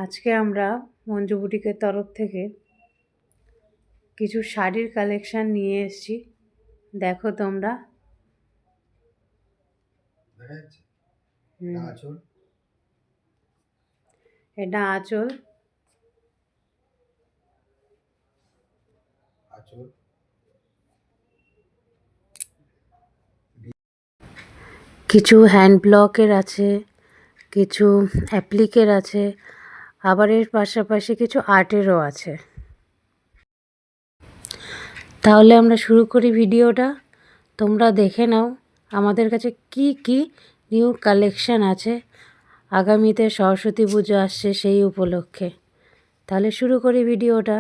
আজকে আমরা মঞ্জু বুটিকের তরফ থেকে কিছু শাড়ির কালেকশন নিয়ে এসেছি। দেখো তোমরা। এটা আঁচল। কিছু হ্যান্ড ব্লকের আছে, কিছু অ্যাপ্লিকের আছে, আবার এর পাশাপাশি কিছু আর্টেরও আছে। তাহলে আমরা শুরু করি ভিডিওটা। তোমরা দেখে নাও আমাদের কাছে কি কি নিউ কালেকশন আছে। আগামীতে সরস্বতী পুজো আসছে সেই উপলক্ষে। তাহলে শুরু করি ভিডিওটা।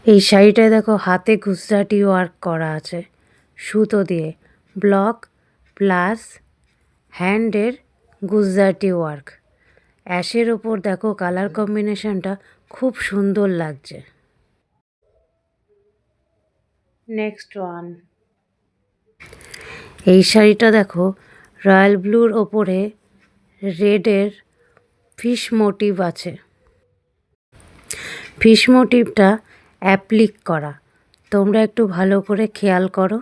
এই শাড়িটায় দেখো হাতে গুজরাটি ওয়ার্ক করা আছে সুতো দিয়ে, ব্লক প্লাস হ্যান্ডের গুজরাটি ওয়ার্ক। অ্যাশের ওপর দেখো কালার কম্বিনেশনটা খুব সুন্দর লাগছে। নেক্সট ওয়ান, এই শাড়িটা দেখো রয়্যাল ব্লুর ওপরে রেডের ফিশ মোটিভ আছে। ফিশ মোটিভটা অ্যাপ্লিক করা, তোমরা একটু ভালো করে খেয়াল করো।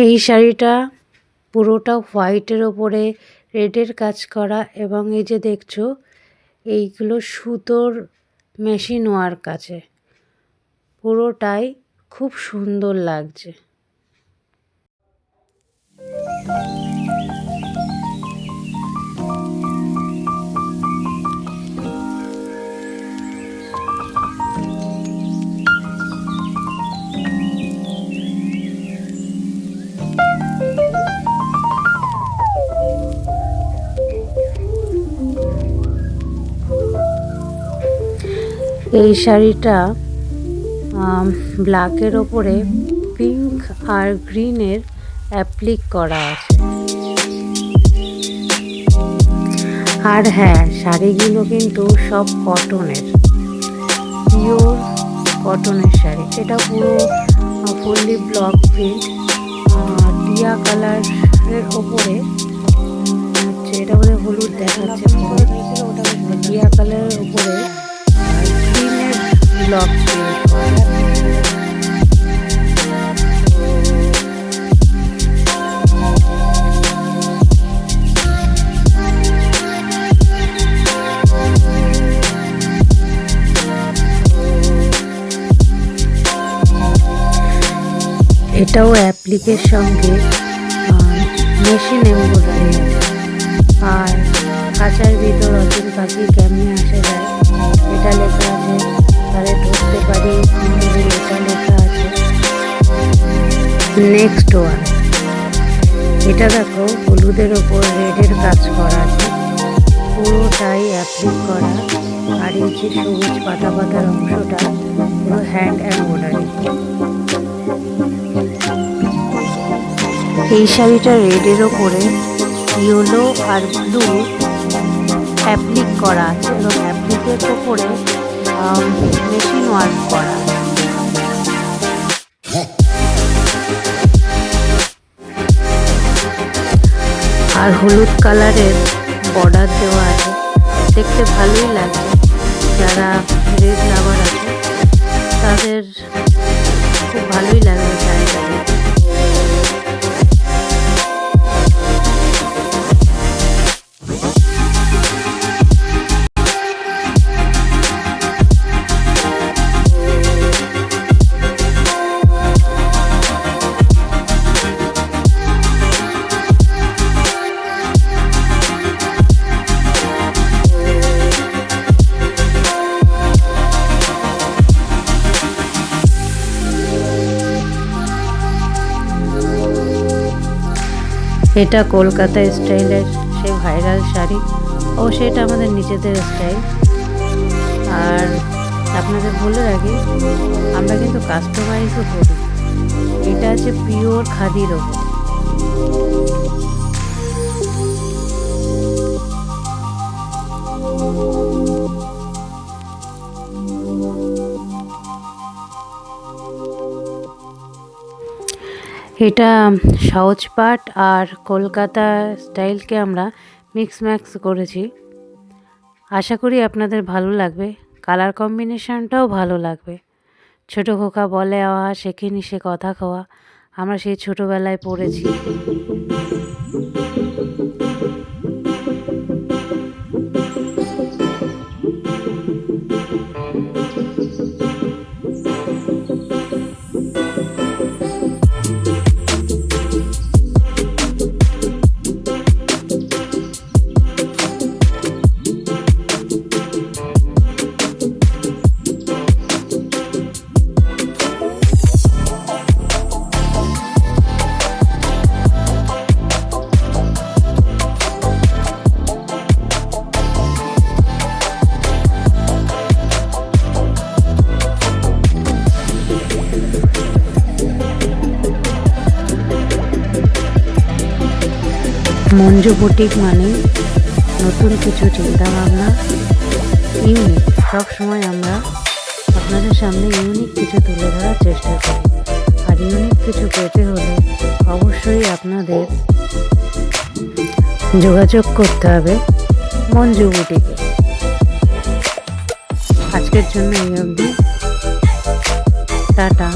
এই শাড়িটা পুরোটা হোয়াইটের ওপরে রেডের কাজ করা, এবং এই যে দেখছো এইগুলো সুতোর মেশিন ওয়ার্ক আছে। পুরোটাই খুব সুন্দর লাগছে। এই শাড়িটা ব্ল্যাকের ওপরে পিঙ্ক আর গ্রিনের অ্যাপ্লিক করা আছে। আর হ্যাঁ, শাড়িগুলো কিন্তু সব কটনের, পিওর কটনের শাড়ি। এটা পুরো ফুললি ব্লক প্রিন্ট, টিয়া কালারের ওপরে হচ্ছে, এটা বোধহয় হলুদ দেখাচ্ছে, টিয়া কালারের ওপরে গ্রিনের ব্লক প্রিন্ট করা। এটাও অ্যাপ্লিকের সঙ্গে মেশিন এমব্রয়ডারি আছে। আর খাঁচার ভিতর অচিন পাখি কেমনে আসা যায় এটা লেখা আছে। তাহলে ধরতে পারি এটা লেখা আছে। নেক্সট ওয়ান, এটা দেখো হলুদের ওপর রেডের কাজ করা আছে, পুরোটাই অ্যাপ্লিক করা। আর এই যে সবুজ পাতা পাতার অংশটা পুরো হ্যান্ড এমব্রয়ডারি। এই শাড়িটা রেডের ওপরে ইয়েলো আর ব্লু অ্যাপ্লিক করা আছে, এবং অ্যাপ্লিকের ওপরে মেশিন ওয়ার্ক করা। আর হলুদ কালারের বর্ডার দেওয়া আছে, দেখতে ভালোই লাগছে। যারা রেড লাভার আছে তাদের খুব ভালোই লাগবে শাড়িটা। এটা কলকাতা স্টাইলের সেই ভাইরাল শাড়ি, ও সেটা আমাদের নিজেদের স্টাইল। আর আপনাদের বলে রাখি, আমরা কিন্তু কাস্টমাইজও করি। এটা আছে পিওর খাদির ওপর। এটা সহজ পাট আর কলকাতা স্টাইলকে আমরা মিক্স ম্যাক্স করেছি। আশা করি আপনাদের ভালো লাগবে, কালার কম্বিনেশনটাও ভালো লাগবে। ছোট খোকা বলে আওয়া শেখেনি সে কথা খাওয়া, আমরা সেই ছোটোবেলায় পড়েছি। মঞ্জু বুটিক মানে নতুন কিছু চিন্তাভাবনা, ইউনিক। সবসময় আমরা আপনাদের সামনে ইউনিক কিছু তুলে ধরার চেষ্টা করি। আর ইউনিক কিছু পেতে হলে অবশ্যই আপনাদের যোগাযোগ করতে হবে মঞ্জু বুটিকে। আজকের জন্য এই অবধি, টাটা।